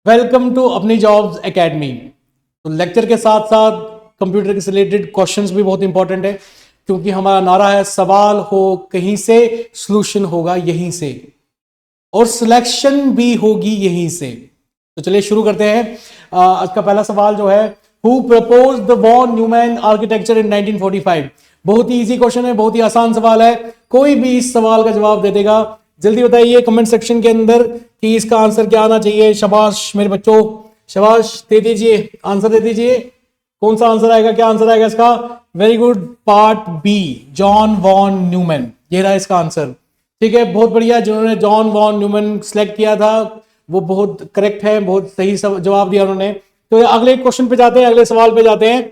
Welcome to अपनी jobs academy. तो lecture के साथ साथ कंप्यूटर से रिलेटेड क्वेश्चंस भी बहुत इंपॉर्टेंट है, क्योंकि हमारा नारा है सवाल हो कहीं से, सॉल्यूशन होगा यहीं से, और सिलेक्शन भी होगी यहीं से। तो चलिए शुरू करते हैं। आज का पहला सवाल जो है, who propose the von Neumann architecture in 1945। बहुत ही इजी क्वेश्चन है, बहुत ही आसान सवाल है, कोई भी इस सवाल का जवाब दे देगा। जल्दी बताइए कमेंट सेक्शन के अंदर कि इसका आंसर क्या आना चाहिए। शाबाश मेरे बच्चों, शाबाश, दे दीजिए आंसर, दे दीजिए कौन सा आंसर आएगा, क्या आंसर आएगा इसका। Very good, part B, John von Neumann, ये रहा इसका आंसर। ठीक है, बहुत बढ़िया। जिन्होंने जॉन वॉन न्यूमैन सेलेक्ट किया था वो बहुत करेक्ट है, बहुत सही जवाब दिया उन्होंने। तो अगले क्वेश्चन पे जाते हैं, अगले सवाल पे जाते हैं।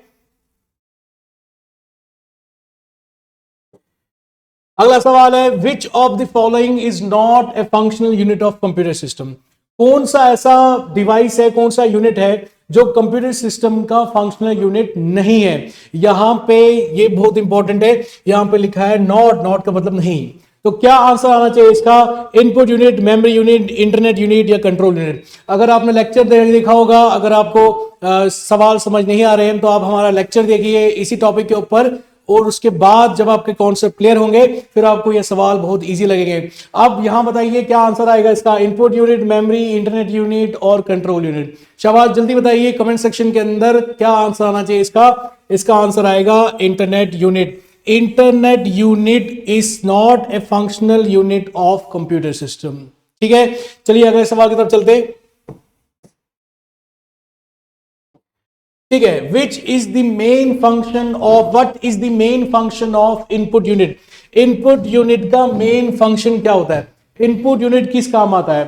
अगला सवाल है, विच of the following is not a functional unit of computer system. कौन सा ऐसा डिवाइस है, कौन सा यूनिट है जो कंप्यूटर सिस्टम का फंक्शनल यूनिट नहीं है। यहां पे ये बहुत इंपॉर्टेंट है, यहां पे लिखा है नॉट, नॉट का मतलब नहीं। तो क्या आंसर आना चाहिए इसका। Input unit, memory unit, internet unit या कंट्रोल यूनिट। अगर आपने लेक्चर देखा होगा, अगर आपको सवाल समझ नहीं आ रहे हैं तो आप हमारा लेक्चर देखिए इसी टॉपिक के ऊपर, और उसके बाद जब आपके कॉन्सेप्ट क्लियर होंगे फिर आपको ये सवाल बहुत इजी लगेंगे। अब यहां बताइए क्या आंसर आएगा इसका। Input unit, memory, internet unit और कंट्रोल यूनिट। शाबाश, जल्दी बताइए कमेंट सेक्शन के अंदर क्या आंसर आना चाहिए इसका। इसका आंसर आएगा internet unit. Internet unit is not a functional unit of computer system. ठीक है, चलिए अगले सवाल की तरफ चलते हैं। ठीक है, which is the main function of, what is the main function of input unit. Input unit का मेन फंक्शन क्या होता है। इनपुट यूनिट किस काम आता है।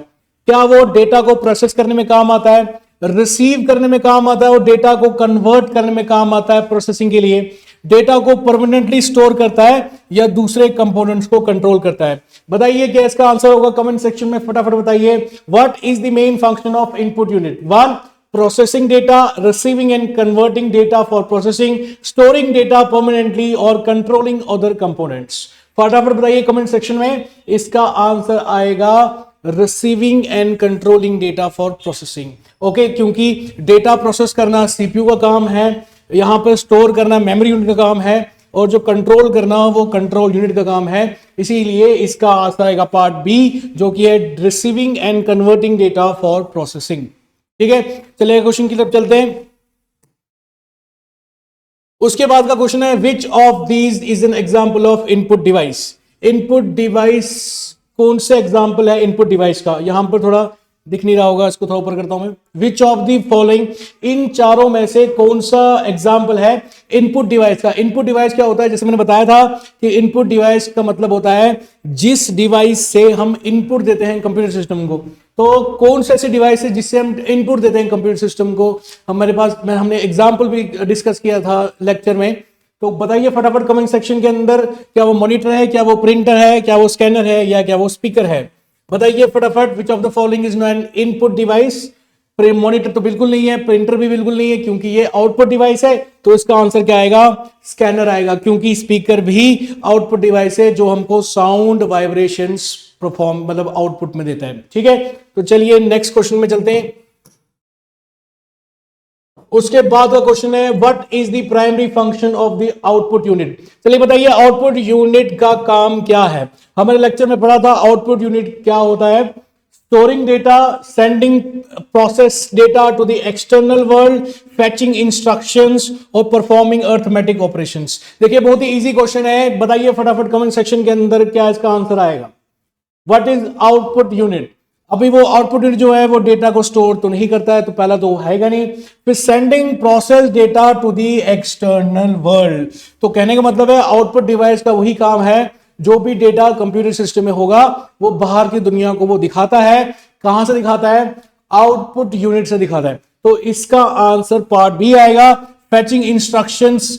क्या वो डेटा को प्रोसेस करने में काम आता है, रिसीव करने में काम आता है, और डेटा को कन्वर्ट करने में काम आता है प्रोसेसिंग के लिए, डेटा को परमानेंटली स्टोर करता है, या दूसरे कंपोनेंट्स को कंट्रोल करता है। बताइए क्या इसका आंसर होगा, कमेंट सेक्शन में फटाफट बताइए। What is the main function of input unit. One, processing data, receiving and converting data for processing, storing data permanently और controlling other components। फटाफट बताइए कमेंट सेक्शन में, इसका आंसर आएगा receiving end controlling data for processing. Okay, क्योंकि data process करना CPU का काम है, यहां पर स्टोर करना मेमोरी यूनिट का काम है, और जो कंट्रोल करना वो कंट्रोल यूनिट का काम है। इसीलिए इसका आंसर आएगा पार्ट बी, जो कि है receiving end converting data for processing. ठीक है, चलिए क्वेश्चन की तरफ चलते हैं। उसके बाद का क्वेश्चन है, which of these is an example of input device. Input device कौन से एग्जांपल है इनपुट डिवाइस का। यहां पर थोड़ा दिख नहीं रहा होगा, इसको थोड़ा ऊपर करता हूं मैं। विच ऑफ दी फॉलोइंग, इन चारों में से कौन सा एग्जांपल है इनपुट डिवाइस का। इनपुट डिवाइस क्या होता है, जैसे मैंने बताया था कि इनपुट डिवाइस का मतलब होता है जिस डिवाइस से हम इनपुट देते हैं कंप्यूटर सिस्टम को। तो कौन से ऐसे डिवाइस है जिससे हम इनपुट देते हैं कंप्यूटर सिस्टम को। हमारे पास हमने एग्जाम्पल भी डिस्कस किया था लेक्चर में। तो बताइए फटाफट कमेंट सेक्शन के अंदर, क्या वो मॉनिटर है, क्या वो प्रिंटर है, क्या वो स्कैनर है, या क्या वो स्पीकर है। बताइए फटाफट, विच of the following is an input device. Monitor तो बिल्कुल नहीं है, प्रिंटर भी बिल्कुल नहीं है क्योंकि ये आउटपुट डिवाइस है। तो इसका आंसर क्या आएगा, स्कैनर आएगा, क्योंकि स्पीकर भी आउटपुट डिवाइस है जो हमको साउंड वाइब्रेशंस परफॉर्म मतलब आउटपुट में देता है। ठीक है, तो चलिए नेक्स्ट क्वेश्चन में चलते हैं। उसके बाद का क्वेश्चन है, what is the primary function of the output unit. चलिए बताइए आउटपुट यूनिट का काम क्या है। हमारे लेक्चर में पढ़ा था आउटपुट यूनिट क्या होता है। Storing data, sending process data to the external world, fetching instructions और परफॉर्मिंग अर्थमेटिक ऑपरेशंस। देखिए बहुत ही इजी क्वेश्चन है, बताइए फटाफट कमेंट सेक्शन के अंदर क्या इसका आंसर आएगा। What is output unit. अभी वो आउटपुट यूनिट जो है वो डेटा को स्टोर तो नहीं करता है, तो पहला तो हैगा नहीं। फिर sending process data to the external world, तो कहने का मतलब है आउटपुट डिवाइस का वही काम है, जो भी डेटा कंप्यूटर सिस्टम में होगा वो बाहर की दुनिया को वो दिखाता है। कहां से दिखाता है, आउटपुट यूनिट से दिखाता है। तो इसका आंसर पार्ट बी आएगा। फैचिंग इंस्ट्रक्शंस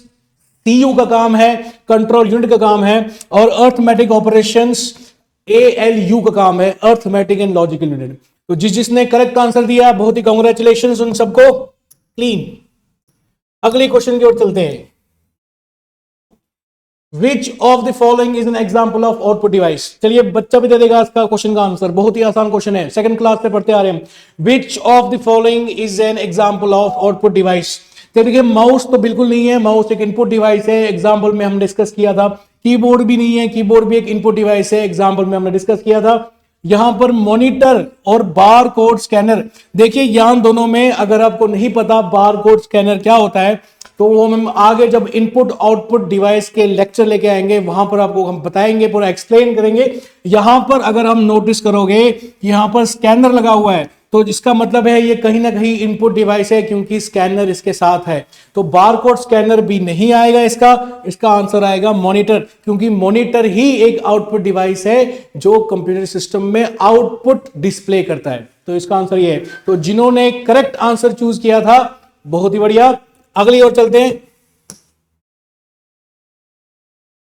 सीयू का काम है, कंट्रोल यूनिट का काम है, और अर्थमेटिक ऑपरेशंस ALU का काम है, अर्थमेटिक एंड लॉजिकल यूनिट। तो जिसने करेक्ट आंसर दिया बहुत ही कांग्रेचुलेशंस उन सबको, क्लीन। अगले क्वेश्चन की ओर चलते हैं। Which of the following is an example of output device. चलिए बच्चा भी दे देगा इसका क्वेश्चन का आंसर, बहुत ही आसान क्वेश्चन है, सेकंड क्लास से पढ़ते आ रहे हैं। Which of the following is an example of output device. तो देखिए माउस तो बिल्कुल नहीं है, माउस एक इनपुट डिवाइस है, एग्जाम्पल में हम डिस्कस किया था। कीबोर्ड भी नहीं है, कीबोर्ड भी एक इनपुट डिवाइस है, एग्जाम्पल में हमने डिस्कस किया था। यहां पर मॉनिटर और बार कोड स्कैनर, देखिए यहां दोनों में अगर आपको नहीं पता बार कोड स्कैनर क्या होता है तो वो हम आगे जब इनपुट आउटपुट डिवाइस के लेक्चर लेके आएंगे वहां पर आपको हम बताएंगे, पूरा एक्सप्लेन करेंगे। यहां पर अगर हम नोटिस करोगे यहां पर स्कैनर लगा हुआ है तो इसका मतलब है ये कहीं ना कहीं इनपुट डिवाइस है क्योंकि स्कैनर इसके साथ है। तो बारकोड स्कैनर भी नहीं आएगा इसका आंसर आएगा मॉनिटर, क्योंकि मॉनिटर ही एक आउटपुट डिवाइस है जो कंप्यूटर सिस्टम में आउटपुट डिस्प्ले करता है। तो इसका आंसर ये है। तो जिन्होंने करेक्ट आंसर चूज किया था बहुत ही बढ़िया, अगली ओर चलते हैं।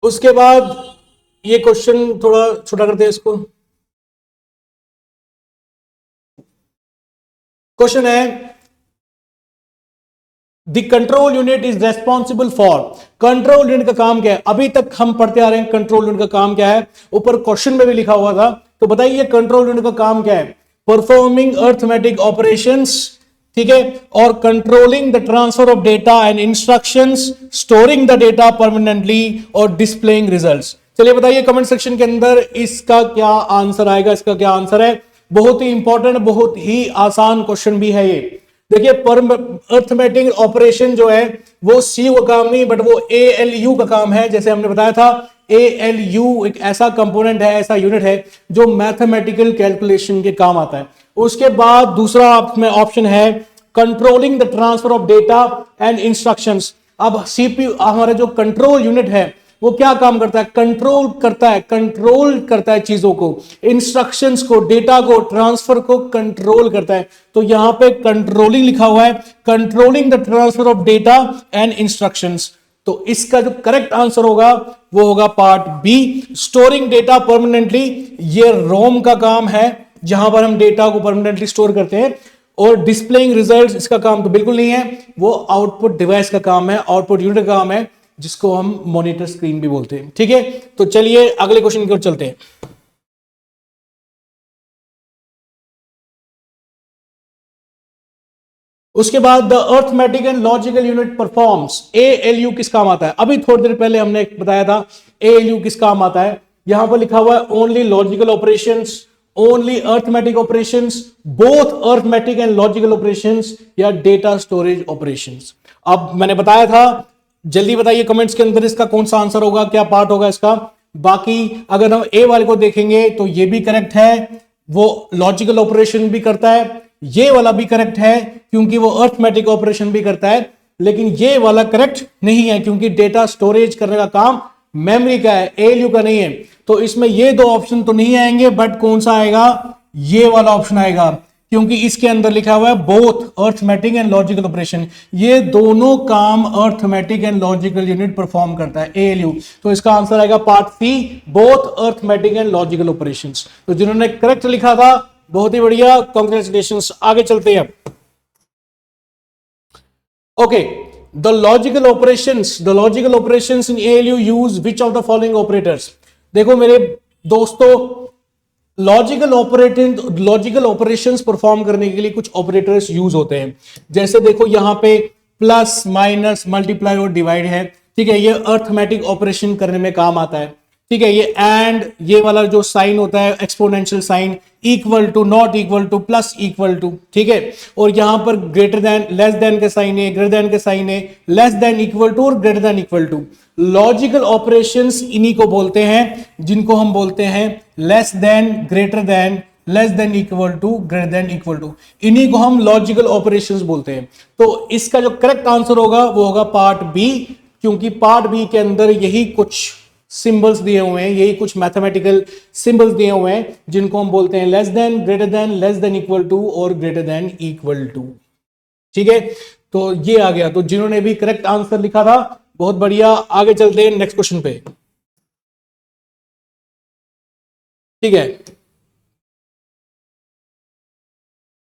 उसके बाद ये क्वेश्चन थोड़ा छोटा करते हैं इसको। क्वेश्चन है the control unit is responsible for. Control unit का काम क्या है, अभी तक हम पढ़ते आ रहे हैं कंट्रोल यूनिट का काम क्या है, ऊपर क्वेश्चन में भी लिखा हुआ था। तो बताइए कंट्रोल यूनिट का काम क्या है। परफॉर्मिंग अर्थमेटिक ऑपरेशंस, ठीक है, और controlling the transfer of data and instructions, storing the data permanently और डिस्प्लेइंग रिजल्ट्स। चलिए बताइए कमेंट सेक्शन के अंदर इसका क्या आंसर आएगा, इसका क्या आंसर है। बहुत ही इंपॉर्टेंट, बहुत ही आसान क्वेश्चन भी है ये। देखिए अर्थमेटिक ऑपरेशन जो है वो सी का काम नहीं बट वो ALU का काम है। जैसे हमने बताया था ALU एक ऐसा कंपोनेंट है, ऐसा यूनिट है जो मैथमेटिकल कैलकुलेशन के काम आता है। उसके बाद दूसरा ऑप्शन है controlling the transfer of data and instructions. अब CPU हमारा जो कंट्रोल यूनिट है वो क्या काम करता है, कंट्रोल करता है चीजों को, इंस्ट्रक्शंस को, डेटा को, ट्रांसफर को कंट्रोल करता है। तो यहां पे कंट्रोलिंग लिखा हुआ है, controlling the transfer of data and instructions. तो इसका जो करेक्ट आंसर होगा वो होगा part B, storing data permanently. ये रोम का काम है जहां पर हम डेटा को परमानेंटली स्टोर करते हैं। और डिस्प्लेइंग रिजल्ट्स इसका काम तो बिल्कुल नहीं है, वो आउटपुट डिवाइस का काम है, आउटपुट यूनिट का काम है जिसको हम मॉनिटर स्क्रीन भी बोलते हैं। ठीक है, तो चलिए अगले क्वेश्चन की ओर चलते हैं। उसके बाद the arithmetic and logical unit performs. ALU किस काम आता है, अभी थोड़ी देर पहले हमने बताया था ALU किस काम आता है। यहां पर लिखा हुआ है only logical operations, only arithmetic operations, both arithmetic and logical operations, या डेटा स्टोरेज ऑपरेशंस। अब मैंने बताया था, जल्दी बताइए कमेंट्स के अंदर इसका कौन सा आंसर होगा, क्या पार्ट होगा इसका। बाकी अगर हम ए वाले को देखेंगे तो ये भी करेक्ट है, वो लॉजिकल ऑपरेशन भी करता है। ये वाला भी करेक्ट है क्योंकि वो अर्थमेटिक ऑपरेशन भी करता है। लेकिन ये वाला करेक्ट नहीं है क्योंकि डेटा स्टोरेज करने का काम मेमोरी का है, ALU का नहीं है। तो इसमें ये दो ऑप्शन तो नहीं आएंगे, बट कौन सा आएगा, ये वाला ऑप्शन आएगा, क्योंकि इसके अंदर लिखा हुआ है both arithmetic and logical operation. ये दोनों काम arithmetic and logical unit perform करता है, ALU। तो इसका आंसर आएगा part C, both arithmetic and logical operations. तो जिन्होंने करेक्ट लिखा था बहुत ही बढ़िया, कांग्रेचुलेशंस। आगे चलते हैं। Okay, the logical operations in ALU use which of the following operators. देखो मेरे दोस्तों, लॉजिकल ऑपरेशंस परफॉर्म करने के लिए कुछ ऑपरेटर्स यूज होते हैं। जैसे देखो यहां पे प्लस, माइनस, मल्टीप्लाई और डिवाइड है, ठीक है, ये अर्थमेटिक ऑपरेशन करने में काम आता है। ठीक है, ये एंड, ये वाला जो साइन होता है exponential sign, equal to, not equal to, plus equal to, ठीक है। और यहां पर ग्रेटर देन, लेस देन के साइन है, ग्रेटर देन के साइन है, लेस देन, इक्वल टू और greater than equal to. Logical operations इन्हीं को बोलते हैं जिनको हम बोलते हैं less than, greater than, less than equal to, greater than equal to, इन्हीं को हम लॉजिकल ऑपरेशंस बोलते हैं। तो इसका जो करेक्ट आंसर होगा वो होगा पार्ट बी, क्योंकि पार्ट बी के अंदर यही कुछ सिंबल्स दिए हुए हैं, यही कुछ मैथमेटिकल सिंबल्स दिए हुए हैं जिनको हम बोलते हैं less than, greater than, less than equal to और ग्रेटर देन इक्वल टू। ठीक है, तो ये आ गया। तो जिन्होंने भी करेक्ट आंसर लिखा था बहुत बढ़िया। आगे चलते हैं नेक्स्ट क्वेश्चन पे। ठीक है,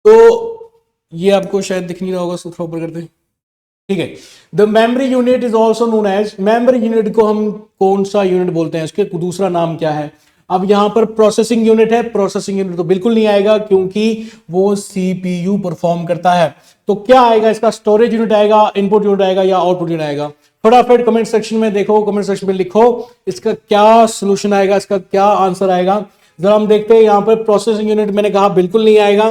तो ये आपको शायद दिख नहीं रहा होगा, थोड़ा ऊपर करते हैं। ठीक है। The memory unit is also known as, memory unit को हम कौन सा यूनिट बोलते हैं, उसके दूसरा नाम क्या है? अब यहां पर प्रोसेसिंग यूनिट है, प्रोसेसिंग यूनिट तो बिल्कुल नहीं आएगा क्योंकि वो सीपीयू परफॉर्म करता है। तो क्या आएगा इसका? स्टोरेज यूनिट आएगा, इनपुट यूनिट आएगा या आउटपुट यूनिट आएगा? फटाफट कमेंट सेक्शन में देखो, कमेंट सेक्शन में लिखो इसका क्या सोल्यूशन आएगा, इसका क्या आंसर आएगा। जरा हम देखते हैं यहां पर प्रोसेसिंग यूनिट मैंने कहा बिल्कुल नहीं आएगा।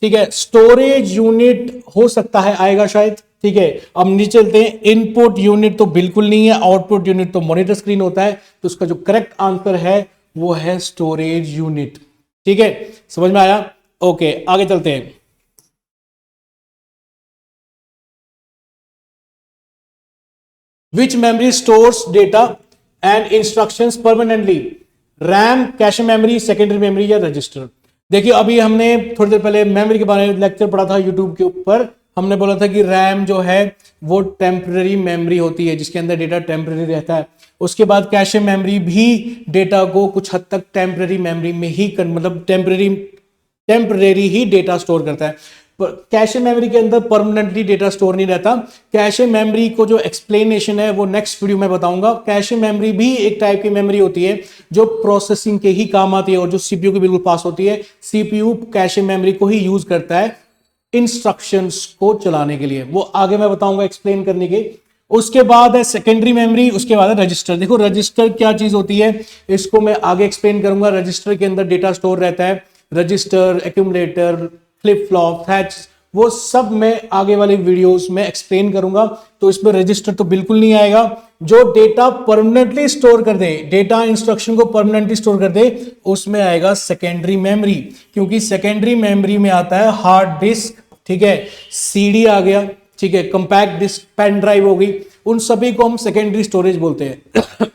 ठीक है, स्टोरेज यूनिट हो सकता है आएगा शायद। ठीक है, अब नीचे चलते हैं। इनपुट यूनिट तो बिल्कुल नहीं है, आउटपुट यूनिट तो मॉनिटर स्क्रीन होता है, तो उसका जो करेक्ट आंसर है वो है स्टोरेज यूनिट। ठीक है, समझ में आया? ओके, आगे चलते हैं। Which memory stores data and instructions permanently? RAM, cache memory, secondary memory या रजिस्टर? देखिए, अभी हमने थोड़ी देर पहले मेमोरी के बारे में लेक्चर पढ़ा था यूट्यूब के ऊपर। हमने बोला था कि रैम जो है वो टेम्पररी मेमोरी होती है, जिसके अंदर डेटा टेम्पररी रहता है। उसके बाद कैश मेमोरी भी डेटा को कुछ हद तक टेम्पररी मेमोरी में ही मतलब टेम्परेरी ही डेटा स्टोर करता है। कैश मेमोरी के अंदर परमानेंटली डेटा स्टोर नहीं रहता। कैश मेमोरी को जो एक्सप्लेनेशन है वो नेक्स्ट वीडियो में बताऊंगा। कैश मेमोरी भी एक टाइप की मेमोरी होती है जो प्रोसेसिंग के ही काम आती है और जो सीपीयू के बिल्कुल पास होती है। सीपीयू कैश मेमोरी को ही यूज करता है इंस्ट्रक्शंस को चलाने के लिए, वो आगे मैं बताऊंगा एक्सप्लेन करने के। उसके बाद है सेकेंडरी मेमोरी, उसके बाद है रजिस्टर। देखो रजिस्टर क्या चीज होती है इसको मैं आगे एक्सप्लेन करूंगा। रजिस्टर के अंदर डेटा स्टोर रहता है, register, accumulator, flip flop, hatch, वो सब मैं आगे वाले वीडियोस में एक्सप्लेन करूंगा। तो इसमें रजिस्टर तो बिल्कुल नहीं आएगा। जो डेटा परमानेंटली स्टोर कर दे, डेटा इंस्ट्रक्शन को परमानेंटली स्टोर कर दे, उसमें आएगा सेकेंडरी मेमोरी, क्योंकि सेकेंडरी मेमोरी में आता है हार्ड डिस्क, ठीक है, सीडी आ गया, ठीक है, कंपैक्ट डिस्क, पेन ड्राइव हो गई, उन सभी को हम सेकेंडरी स्टोरेज बोलते हैं।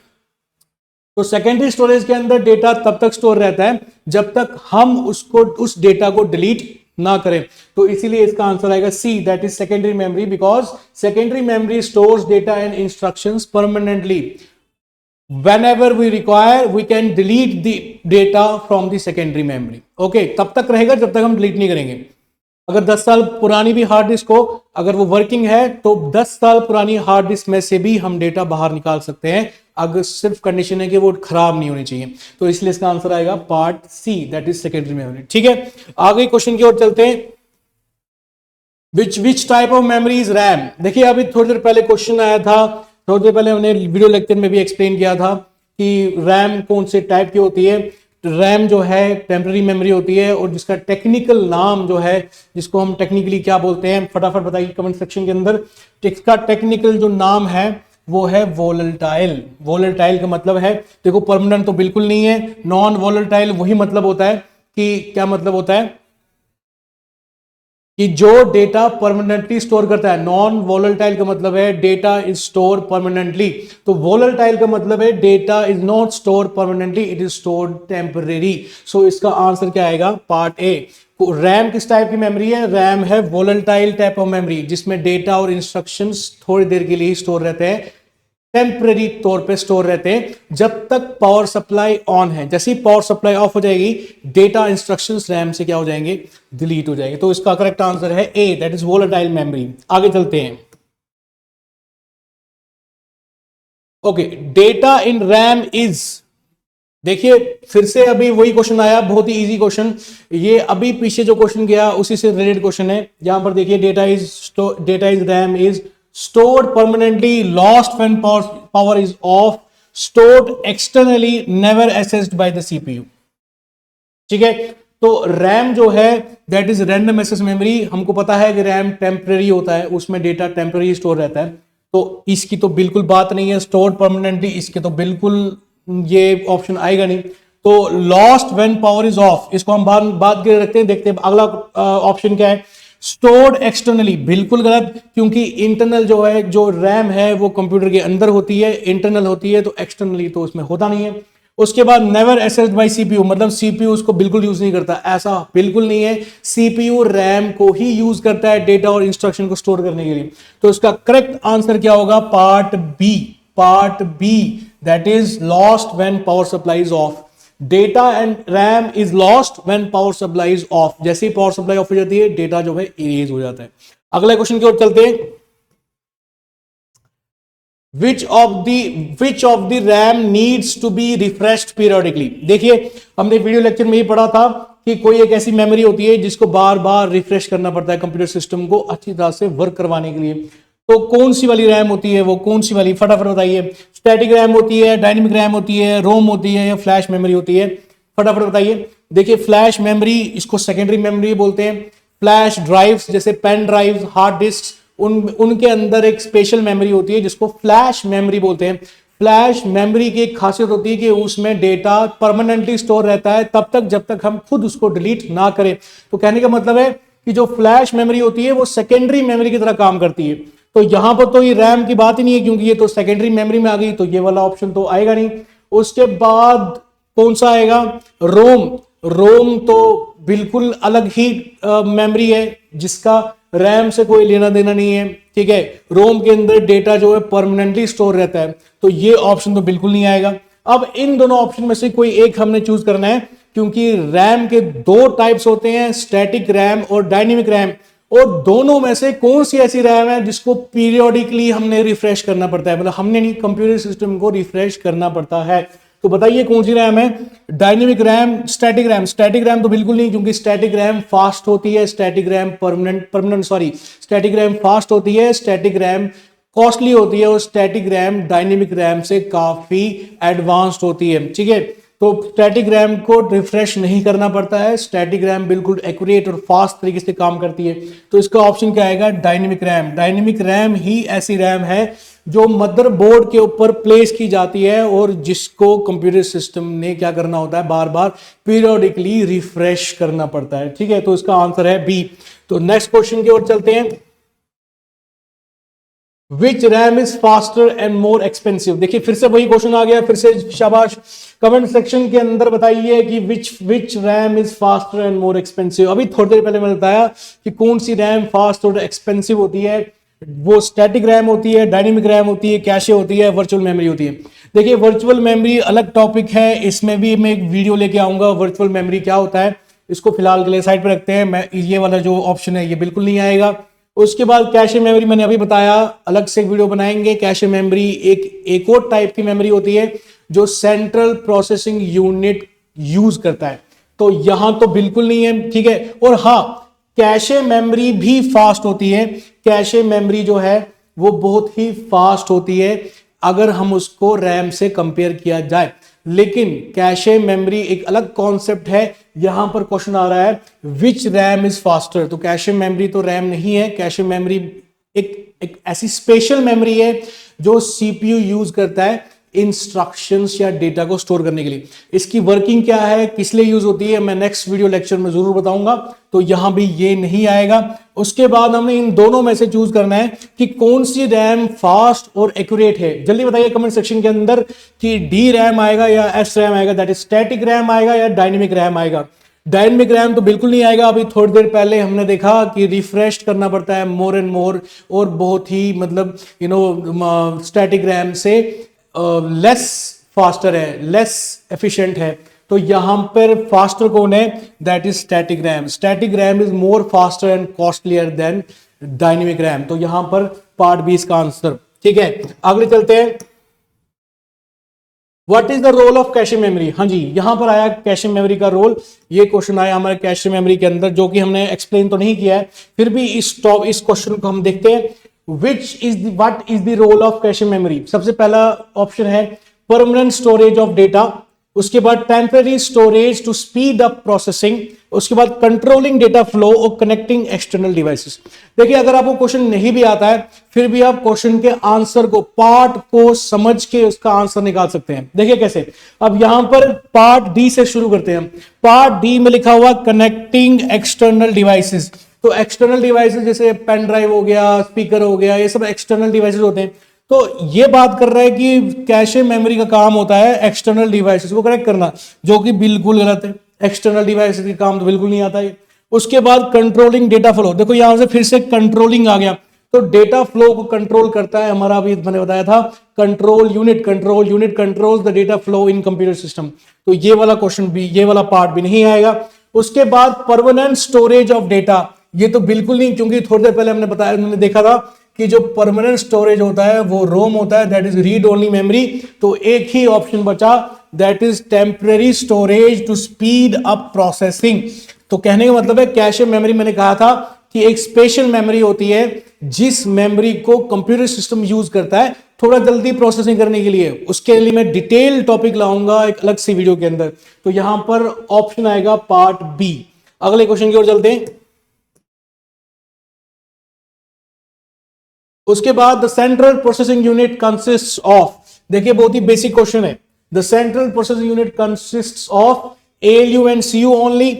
तो सेकेंडरी स्टोरेज के अंदर डेटा तब तक स्टोर रहता है जब तक हम उस डेटा को डिलीट ना करें। तो इसीलिए इसका आंसर आएगा C, that is secondary memory, because secondary memory stores data and instructions permanently. whenever we require we can delete the data from the secondary memory. okay, तब तक रहेगा जब तक हम डिलीट नहीं करेंगे। अगर 10 साल पुरानी भी हार्ड डिस्क हो, अगर वो वर्किंग है, तो 10 साल पुरानी हार्ड डिस्क में से भी हम डेटा बाहर निकाल सकते हैं, अगर सिर्फ कंडीशन है कि वो खराब नहीं होनी चाहिए। तो इसलिए इसका आंसर आएगा part C, that is secondary memory. ठीक है, आगे क्वेश्चन की ओर चलते हैं। Which type of memory is RAM? देखिए, अभी थोड़ी देर पहले क्वेश्चन आया था, थोड़ी देर पहले हमने वीडियो लेक्चर में भी एक्सप्लेन किया था कि रैम कौन से टाइप की होती है। रैम जो है टेम्पररी मेमोरी होती है, और जिसका टेक्निकल नाम जो है, जिसको हम टेक्निकली क्या बोलते हैं, फटाफट बताइए कमेंट सेक्शन के अंदर। इसका टेक्निकल जो नाम है वो है वोलेटाइल। वोलेटाइल का मतलब है, देखो परमानेंट तो बिल्कुल नहीं है, नॉन वोलेटाइल वही मतलब होता है कि क्या मतलब होता है कि जो डेटा परमानेंटली स्टोर करता है। नॉन वोलेटाइल का मतलब है डेटा इज स्टोर परमानेंटली, तो वोलेटाइल का मतलब है data is not store permanently, it is stored temporary. So इसका आंसर क्या आएगा? Part A. रैम किस टाइप की मेमोरी है? रैम है वोलेटाइल टाइप ऑफ मेमोरी, जिसमें डेटा और इंस्ट्रक्शंस थोड़ी देर के लिए ही स्टोर रहते हैं, टेम्परेरी तौर पे स्टोर रहते हैं जब तक पावर सप्लाई ऑन है। जैसे ही पावर सप्लाई ऑफ हो जाएगी, डेटा इंस्ट्रक्शंस रैम से क्या हो जाएंगे? डिलीट हो जाएंगे। तो इसका करेक्ट आंसर है ए, दैट इज वोलेटाइल मेमोरी। आगे चलते हैं। Okay, data in RAM is, देखिए फिर से अभी वही क्वेश्चन आया, बहुत ही इजी क्वेश्चन। ये अभी पीछे जो क्वेश्चन गया उसी से रिलेटेड क्वेश्चन है। यहां पर देखिए, data is RAM is stored permanently, lost when power is off, stored externally, never accessed by the CPU। ठीक है, तो रैम जो है that is random access memory. हमको पता है कि रैम टेम्पररी होता है, उसमें डेटा टेम्पररी स्टोर रहता है, तो इसकी तो बिल्कुल बात नहीं है। स्टोर्ड परमानेंटली, इसके तो बिल्कुल ये ऑप्शन आएगा नहीं। तो lost when power is of, इसको हम बाद के रखते हैं, देखते हैं अगला ऑप्शन क्या है। स्टोर्ड एक्सटर्नली, बिल्कुल गलत, क्योंकि इंटरनल जो है, जो रैम है वो कंप्यूटर के अंदर होती है, इंटरनल होती है, तो एक्सटर्नली तो उसमें होता नहीं है। उसके बाद नेवर एसेस्ड बाय सीपीयू, मतलब सीपीयू उसको बिल्कुल यूज नहीं करता, ऐसा बिल्कुल नहीं है। सीपीयू रैम को ही यूज करता है डेटा और इंस्ट्रक्शन को स्टोर करने के लिए। तो इसका करेक्ट आंसर क्या होगा? Part B, part B, that is lost when power supply is off. Data and RAM is lost when power supply is off. जैसे ही पावर सप्लाई ऑफ हो जाती है, डेटा जो है इरेज हो जाता है। अगले क्वेश्चन की ओर चलते हैं। Which of the RAM needs to be refreshed periodically. देखिए हमने वीडियो लेक्चर में ही पढ़ा था कि कोई एक ऐसी मेमोरी होती है जिसको बार बार रिफ्रेश करना पड़ता है कंप्यूटर सिस्टम को अच्छी तरह से वर्क करवाने के लिए। तो कौन सी वाली रैम होती है, वो कौन सी वाली, फटाफट बताइए। स्टैटिक रैम होती है, डायनेमिक रैम होती है, रोम होती है या फ्लैश मेमोरी होती है, फटाफट बताइए। देखिए फ्लैश मेमोरी, इसको सेकेंडरी मेमोरी बोलते हैं। फ्लैश ड्राइव्स जैसे पेन ड्राइव्स, हार्ड डिस्क, उनके अंदर एक स्पेशल मेमोरी होती है जिसको फ्लैश मेमोरी बोलते हैं। फ्लैश मेमोरी की एक खासियत होती है कि उसमें डेटा परमानेंटली स्टोर रहता है तब तक जब तक हम खुद उसको डिलीट ना करें। तो कहने का मतलब है कि जो फ्लैश मेमोरी होती है वो सेकेंडरी मेमोरी की तरह काम करती है। तो यहां पर तो ये रैम की बात ही नहीं है क्योंकि ये तो सेकेंडरी मेमोरी में आ गई, तो ये वाला ऑप्शन तो आएगा नहीं। उसके बाद कौन सा आएगा, रोम। रोम तो बिल्कुल अलग ही मेमोरी है जिसका रैम से कोई लेना देना नहीं है, ठीक है। रोम के अंदर डेटा जो है परमानेंटली स्टोर रहता है, तो ये ऑप्शन तो बिल्कुल नहीं आएगा। अब इन दोनों ऑप्शन में से कोई एक हमने चूज करना है क्योंकि रैम के दो टाइप्स होते हैं, स्टैटिक रैम और डायनेमिक रैम, और दोनों में से कौन सी ऐसी रैम है जिसको पीरियोडिकली हमने रिफ्रेश करना पड़ता है, मतलब हमने नहीं, कंप्यूटर सिस्टम को रिफ्रेश करना पड़ता है। तो बताइए कौन सी रैम है, dynamic RAM, static RAM. Static RAM तो बिल्कुल नहीं क्योंकि स्टैटिक रैम फास्ट होती है, static RAM static RAM fast होती है, स्टैटिक रैम कॉस्टली होती है और स्टैटिक रैम डायनेमिक रैम से काफी एडवांस्ड होती है, ठीक है। तो स्टैटिक रैम को रिफ्रेश नहीं करना पड़ता है, स्टैटिक रैम बिल्कुल एक्यूरेट और फास्ट तरीके से काम करती है। तो इसका ऑप्शन क्या आएगा, डायनेमिक रैम। डायनेमिक रैम ही ऐसी रैम है जो मदरबोर्ड के ऊपर प्लेस की जाती है और जिसको कंप्यूटर सिस्टम ने क्या करना होता है, बार बार पीरियोडिकली रिफ्रेश करना पड़ता है, ठीक है। तो इसका आंसर है बी। तो नेक्स्ट क्वेश्चन की ओर चलते हैं। Which RAM is faster and more expensive. देखिए फिर से वही क्वेश्चन आ गया, फिर से शाबाश। कमेंट सेक्शन के अंदर बताइए कि which RAM is faster and more expensive. अभी थोड़ी देर पहले मैंने बताया कि कौन सी रैम फास्ट और एक्सपेंसिव होती है, वो स्टैटिक रैम होती है, डायनेमिक रैम होती है, कैशे होती है, वर्चुअल मेमोरी होती है। देखिए वर्चुअल मेमोरी अलग टॉपिक है, इसमें भी मैं एक वीडियो लेके आऊंगा। वर्चुअल मेमोरी क्या होता है इसको फिलहाल के लिए साइड पर रखते हैं। मैं ये वाला जो ऑप्शन है ये बिल्कुल नहीं आएगा। उसके बाद कैशे मेमोरी मैंने अभी बताया, अलग से वीडियो बनाएंगे। कैशे मेमोरी एक और टाइप की मेमोरी होती है जो सेंट्रल प्रोसेसिंग यूनिट यूज करता है, तो यहां तो बिल्कुल नहीं है, ठीक है। और हाँ, कैशे मेमोरी भी फास्ट होती है। कैशे मेमोरी जो है वो बहुत ही फास्ट होती है अगर हम उसको रैम से कंपेयर किया जाए, लेकिन कैशे मेमोरी एक अलग कॉन्सेप्ट है। यहां पर क्वेश्चन आ रहा है विच रैम इज फास्टर, तो कैशे मेमोरी तो रैम नहीं है। कैशे मेमोरी एक ऐसी स्पेशल मेमोरी है जो सीपीयू यूज करता है इंस्ट्रक्शंस या डेटा को स्टोर करने के लिए। इसकी वर्किंग क्या है, किस लिए यूज होती है, मैं नेक्स्ट वीडियो लेक्चर में जरूर बताऊंगा, तो यहां भी ये नहीं आएगा। उसके बाद हमने इन दोनों में से चूज करना है कि कौन सी रैम फास्ट और एक्यूरेट है। जल्दी बताइए कमेंट सेक्शन के अंदर कि डी रैम आएगा या एस रैम आएगा, दैट इज स्टैटिक रैम आएगा या डायनेमिक रैम आएगा। डायनेमिक रैम तो बिल्कुल नहीं आएगा। अभी थोड़ी देर पहले हमने देखा कि रिफ्रेश करना पड़ता है मोर एंड मोर, और बहुत ही मतलब स्टैटिक रैम से लेस फास्टर है, लेस एफिशिएंट है। तो यहां पर फास्टर कौन है, that is static RAM. Static RAM is more faster and costlier then dynamic RAM. तो यहां पर पार्ट बी इसका आंसर, ठीक है। आगे चलते हैं। What is the role of cache memory. हाँ जी, यहां पर आया कैशे मेमोरी का रोल। ये क्वेश्चन आया हमारे कैशे मेमोरी के अंदर, जो कि हमने एक्सप्लेन तो नहीं किया है, फिर भी इस क्वेश्चन को हम देखते हैं। What is the role of cache memory. सबसे पहला ऑप्शन है परमानेंट स्टोरेज ऑफ डेटा, उसके बाद temporary storage to speed up processing, उसके बाद कंट्रोलिंग डेटा फ्लो और कनेक्टिंग एक्सटर्नल डिवाइसेस। देखिए अगर आपको क्वेश्चन नहीं भी आता है फिर भी आप क्वेश्चन के आंसर को, पार्ट को समझ के उसका आंसर निकाल सकते हैं। देखिए कैसे, अब यहां पर पार्ट डी से शुरू करते हैं। पार्ट डी में लिखा हुआ कनेक्टिंग एक्सटर्नल डिवाइसेस। तो एक्सटर्नल डिवाइसेस जैसे पेन ड्राइव हो गया, स्पीकर हो गया, ये सब एक्सटर्नल डिवाइसेस होते हैं। तो ये बात कर रहा है कि कैशे मेमोरी का काम होता है एक्सटर्नल डिवाइसेस को कनेक्ट करना, जो कि बिल्कुल गलत है। एक्सटर्नल डिवाइसेस का काम तो बिल्कुल नहीं आता है। उसके बाद कंट्रोलिंग डेटा फ्लो, देखो यहां से फिर से कंट्रोलिंग आ गया। तो डेटा फ्लो को कंट्रोल करता है हमारा, अभी मैंने बताया था, control unit controls the data flow in computer system. तो ये वाला क्वेश्चन भी, ये वाला पार्ट भी नहीं आएगा। उसके बाद परमानेंट स्टोरेज ऑफ डेटा, ये तो बिल्कुल नहीं, क्योंकि थोड़ी देर पहले हमने बताया, हमने देखा था कि जो परमानेंट स्टोरेज होता है वो रोम होता है, that is read only memory. तो एक ही ऑप्शन बचा, that is temporary storage to speed up processing. तो कहने का मतलब है कैशे मेमोरी, मैंने कहा था कि एक स्पेशल मेमोरी होती है जिस मेमोरी को कंप्यूटर सिस्टम यूज करता है थोड़ा जल्दी प्रोसेसिंग करने के लिए। उसके लिए मैं डिटेल टॉपिक लाऊंगा एक अलग सी वीडियो के अंदर। तो यहां पर ऑप्शन आएगा पार्ट बी। अगले क्वेश्चन की ओर चलते हैं। उसके बाद the central processing unit consist of, देखिए बहुत ही बेसिक क्वेश्चन है। The central processing unit consist of ALU and CU only,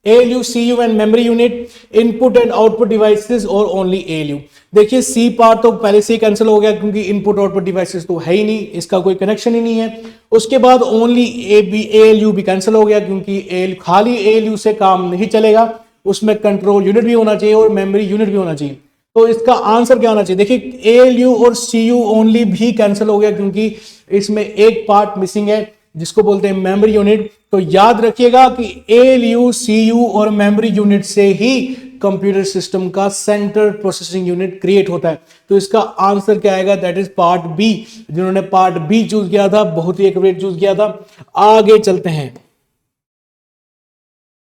ALU, CU and memory unit, input and output devices और ओनली ALU। देखिए सी पार्ट तो पहले से ही cancel हो गया क्योंकि इनपुट आउटपुट डिवाइसेस तो है ही नहीं, इसका कोई कनेक्शन ही नहीं है। उसके बाद ओनली ALU भी कैंसिल हो गया क्योंकि खाली ALU से काम नहीं चलेगा, उसमें कंट्रोल यूनिट भी होना चाहिए और मेमोरी यूनिट भी होना चाहिए। तो इसका आंसर क्या होना चाहिए? देखिए ALU और CU ओनली भी कैंसिल हो गया क्योंकि इसमें एक पार्ट मिसिंग है जिसको बोलते हैं मेमोरी यूनिट। तो याद रखिएगा कि ALU, CU और मेमोरी यूनिट से ही कंप्यूटर सिस्टम का सेंट्रल प्रोसेसिंग यूनिट क्रिएट होता है। तो इसका आंसर क्या आएगा? That is part B. जिन्होंने पार्ट बी चूज किया था बहुत ही एक्यूरेट चूज किया था। आगे चलते हैं।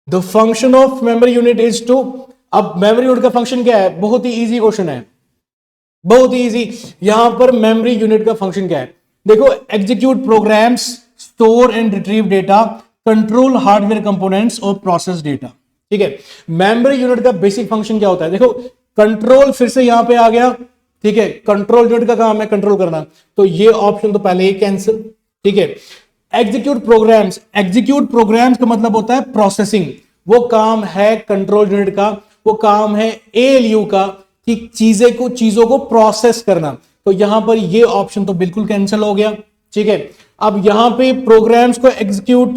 The function of memory unit is to, अब मेमोरी यूनिट का फंक्शन क्या है? बहुत ही इजी क्वेश्चन है, बहुत ही इजी। यहां पर मेमोरी यूनिट का फंक्शन क्या है? देखो, execute programs, store and retrieve data, control hardware components और प्रोसेस डेटा। ठीक है, मेमोरी यूनिट का बेसिक फंक्शन क्या होता है? देखो, कंट्रोल फिर से यहां पे आ गया। ठीक है, कंट्रोल यूनिट का काम है कंट्रोल करना, तो ये ऑप्शन तो पहले ही कैंसिल। ठीक है, एग्जीक्यूट प्रोग्राम्स, एग्जीक्यूट प्रोग्राम्स का मतलब होता है प्रोसेसिंग, वो काम है कंट्रोल यूनिट का, वो काम है ALU का कि चीजों को प्रोसेस करना। तो यहां पर ये ऑप्शन तो बिल्कुल कैंसिल हो गया। ठीक है, अब यहां पे प्रोग्राम्स को एग्जीक्यूट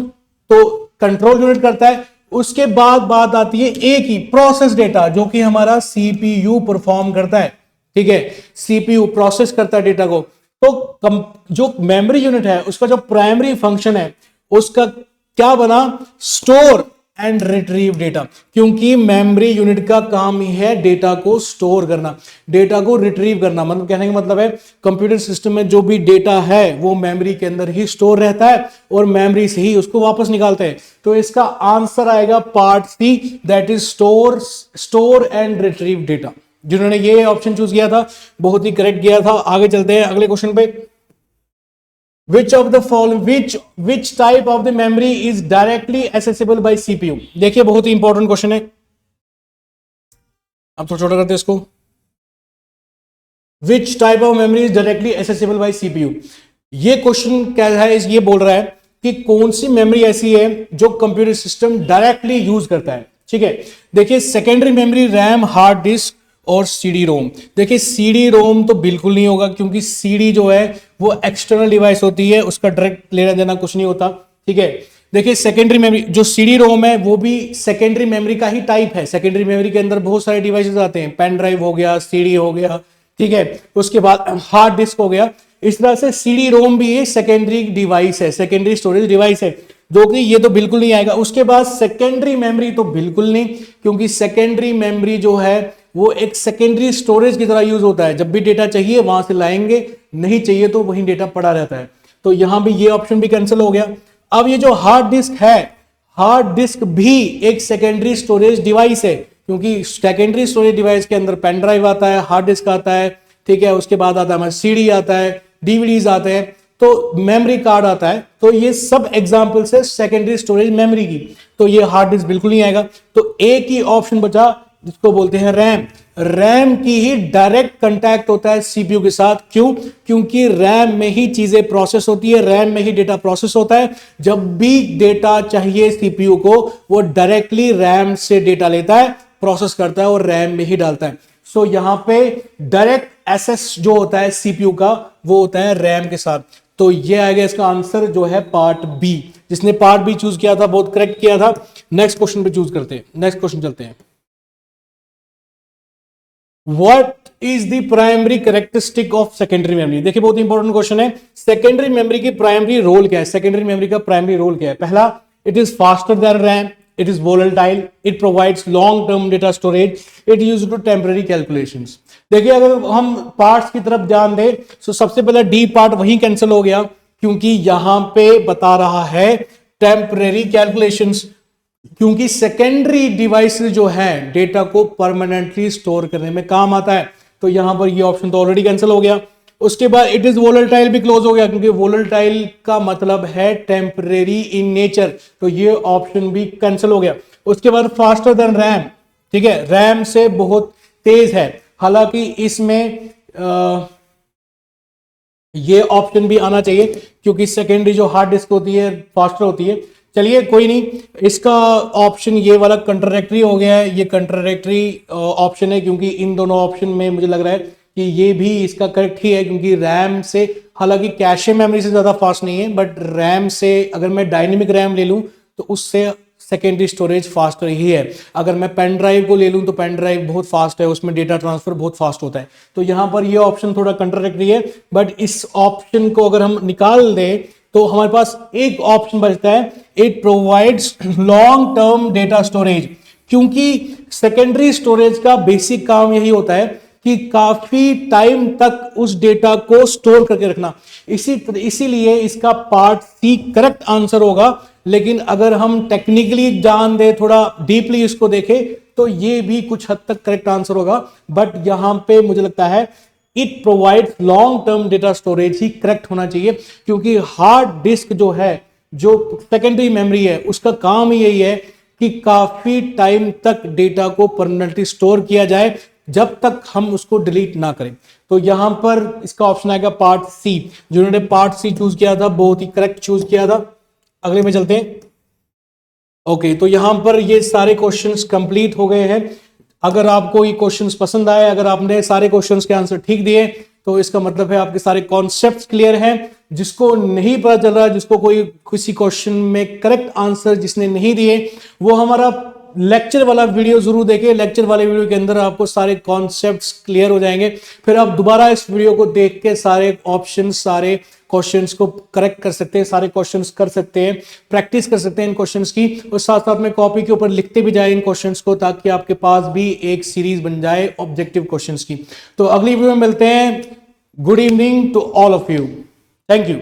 तो कंट्रोल यूनिट करता है, उसके बाद बात आती है एक ही प्रोसेस डेटा जो कि हमारा CPU परफॉर्म करता है। ठीक है, CPU प्रोसेस करता है डेटा को। तो जो मेमोरी यूनिट है उसका जो प्राइमरी फंक्शन है उसका क्या बना? स्टोर एंड रिट्रीव डेटा, क्योंकि मेमोरी यूनिट का काम ही है डेटा को स्टोर करना, डेटा को रिट्रीव करना। मतलब कहने का मतलब है कंप्यूटर सिस्टम में जो भी डेटा है वो मेमोरी के अंदर ही स्टोर रहता है और मेमोरी से ही उसको वापस निकालते हैं। तो इसका आंसर आएगा part C, that is store and retrieve data. जिन्होंने ये ऑप्शन चूज किया था बहुत ही करेक्ट किया था। आगे चलते हैं अगले क्वेश्चन पे। Which of the following, which type of the memory is directly accessible by CPU? देखिए बहुत ही इंपॉर्टेंट क्वेश्चन है, अब थोड़ा छोटा करते हैं इसको। Which type of memory is directly accessible by CPU? ये क्वेश्चन क्या है? ये बोल रहा है कि कौन सी मेमोरी ऐसी है जो कंप्यूटर सिस्टम डायरेक्टली यूज करता है। ठीक है, देखिए secondary memory, RAM, hard disk और CD रोम। देखिए CD रोम तो बिल्कुल नहीं होगा क्योंकि CD जो है वो एक्सटर्नल डिवाइस होती है, उसका डायरेक्ट लेना देना कुछ नहीं होता। ठीक है, देखिए सेकेंडरी मेमोरी जो CD रोम है वो भी सेकेंडरी मेमोरी का ही टाइप है। सेकेंडरी मेमोरी के अंदर बहुत सारे डिवाइसेस आते हैं, पेन ड्राइव हो गया, CD हो गया, ठीक है, उसके बाद हार्ड डिस्क हो गया। इस तरह से CD रोम भी एक सेकेंडरी डिवाइस है, सेकेंडरी स्टोरेज डिवाइस है, जो कि ये तो बिल्कुल नहीं आएगा। उसके बाद सेकेंडरी मेमोरी तो बिल्कुल नहीं, क्योंकि सेकेंडरी मेमोरी जो है वो एक सेकेंडरी स्टोरेज की तरह यूज होता है। जब भी डेटा चाहिए वहां से लाएंगे, नहीं चाहिए तो वहीं डेटा पड़ा रहता है। तो यहां भी ये ऑप्शन भी कैंसिल हो गया। अब ये जो हार्ड डिस्क है, हार्ड डिस्क भी एक सेकेंडरी स्टोरेज डिवाइस है, क्योंकि सेकेंडरी स्टोरेज डिवाइस के अंदर पेन ड्राइव आता है, हार्ड डिस्क आता है, ठीक है, उसके बाद आता है हमारा CD आता है, DVDs आते हैं, तो मेमोरी कार्ड आता है। तो ये सब एग्जांपल्स है सेकेंडरी स्टोरेज मेमोरी की। तो ये हार्ड डिस्क बिल्कुल नहीं आएगा। तो एक ही ऑप्शन बचा जिसको बोलते हैं रैम। रैम की ही डायरेक्ट कांटेक्ट होता है CPU के साथ। क्यों? क्योंकि रैम में ही चीजें प्रोसेस होती है, रैम में ही डेटा प्रोसेस होता है। जब भी डेटा चाहिए CPU को, वो डायरेक्टली रैम से डेटा लेता है, प्रोसेस करता है और रैम में ही डालता है। सो यहां पे डायरेक्ट एक्सेस जो होता है CPU का वो होता है रैम के साथ। तो ये आएगा इसका आंसर जो है पार्ट बी। जिसने पार्ट बी चूज किया था बहुत करेक्ट किया था। नेक्स्ट क्वेश्चन पे चूज करते हैं, नेक्स्ट क्वेश्चन चलते हैं। What is the primary characteristic of secondary memory? देखिए बहुत इंपॉर्टेंट क्वेश्चन है। सेकेंडरी मेमोरी की प्राइमरी रोल क्या है? सेकेंडरी मेमोरी का प्राइमरी रोल क्या है? पहला, it is faster than RAM, it is volatile, it provides long term data storage, it used to temporary calculations. देखिए अगर हम पार्ट्स की तरफ ध्यान दें तो सबसे पहले डी पार्ट वहीं कैंसिल हो गया क्योंकि यहां पे बता रहा है टेम्परेरी कैलकुलेशंस, क्योंकि सेकेंडरी डिवाइस जो है डेटा को परमानेंटली स्टोर करने में काम आता है, तो यहां पर ये ऑप्शन तो ऑलरेडी कैंसिल हो गया। उसके बाद इट इज वोलेटाइल भी क्लोज हो गया क्योंकि वोलेटाइल का मतलब है टेम्परेरी इन नेचर, तो ये ऑप्शन भी कैंसिल हो गया। उसके बाद फास्टर देन रैम, ठीक है, रैम से बहुत तेज है, हालांकि इसमें ये ऑप्शन भी आना चाहिए क्योंकि सेकेंडरी जो हार्ड डिस्क होती है फास्टर होती है। चलिए कोई नहीं, इसका ऑप्शन ये वाला कंट्राडिक्टरी हो गया है, ये कंट्राडिक्टरी ऑप्शन है क्योंकि इन दोनों ऑप्शन में मुझे लग रहा है कि ये भी इसका करेक्ट ही है क्योंकि रैम से, हालांकि कैशे मेमोरी से ज्यादा फास्ट नहीं है, बट रैम से अगर मैं डायनेमिक रैम ले लूं तो उससे सेकेंडरी स्टोरेज फास्ट ही है। अगर मैं पेन ड्राइव को ले लूं तो पेन ड्राइव बहुत फास्ट है, उसमें डेटा ट्रांसफर बहुत फास्ट होता है, तो यहां पर ये ऑप्शन थोड़ा कंट्राडिक्टरी है। बट इस ऑप्शन को अगर हम निकाल दें तो हमारे पास एक ऑप्शन बचता है, it provides long term data storage, क्योंकि सेकेंडरी स्टोरेज का बेसिक काम यही होता है कि काफी टाइम तक उस डेटा को स्टोर करके रखना, इसीलिए इसका पार्ट सी करेक्ट आंसर होगा। लेकिन अगर हम टेक्निकली जान दे, थोड़ा डीपली इसको देखें तो ये भी कुछ हद तक करेक्ट आंसर होगा, बट यहां पे मुझे लगता है it provides long term data storage he correct होना चाहिए, क्योंकि हार्ड डिस्क जो है, जो सेकेंडरी मेमोरी है, उसका काम ही यही है कि काफी टाइम तक डेटा को परमानेंटली स्टोर किया जाए जब तक हम उसको डिलीट ना करें। तो यहां पर इसका ऑप्शन आएगा पार्ट सी। जिन्होंने पार्ट सी चूज किया था बहुत ही करेक्ट चूज किया था। अगले में चलते हैं। ओके, तो यहां पर ये सारे क्वेश्चंस कंप्लीट हो गए हैं। अगर आपको ये क्वेश्चंस पसंद आए, अगर आपने सारे क्वेश्चंस के आंसर ठीक दिए, तो इसका मतलब है आपके सारे कॉन्सेप्ट्स क्लियर हैं। जिसको नहीं पता चल रहा, जिसको कोई किसी क्वेश्चन में करेक्ट आंसर जिसने नहीं दिए, वो हमारा लेक्चर वाला वीडियो जरूर देखें। लेक्चर वाले वीडियो के अंदर आपको सारे कॉन्सेप्ट्स क्लियर हो जाएंगे, फिर आप दोबारा इस वीडियो को देख के सारे ऑप्शन, सारे क्वेश्चंस को करेक्ट कर सकते हैं, सारे क्वेश्चंस कर सकते हैं, प्रैक्टिस कर सकते हैं इन क्वेश्चंस की, और साथ साथ में कॉपी के ऊपर लिखते भी जाए इन क्वेश्चंस को, ताकि आपके पास भी एक सीरीज बन जाए ऑब्जेक्टिव क्वेश्चंस की। तो अगली वीडियो में मिलते हैं। Good evening to all of you. Thank you.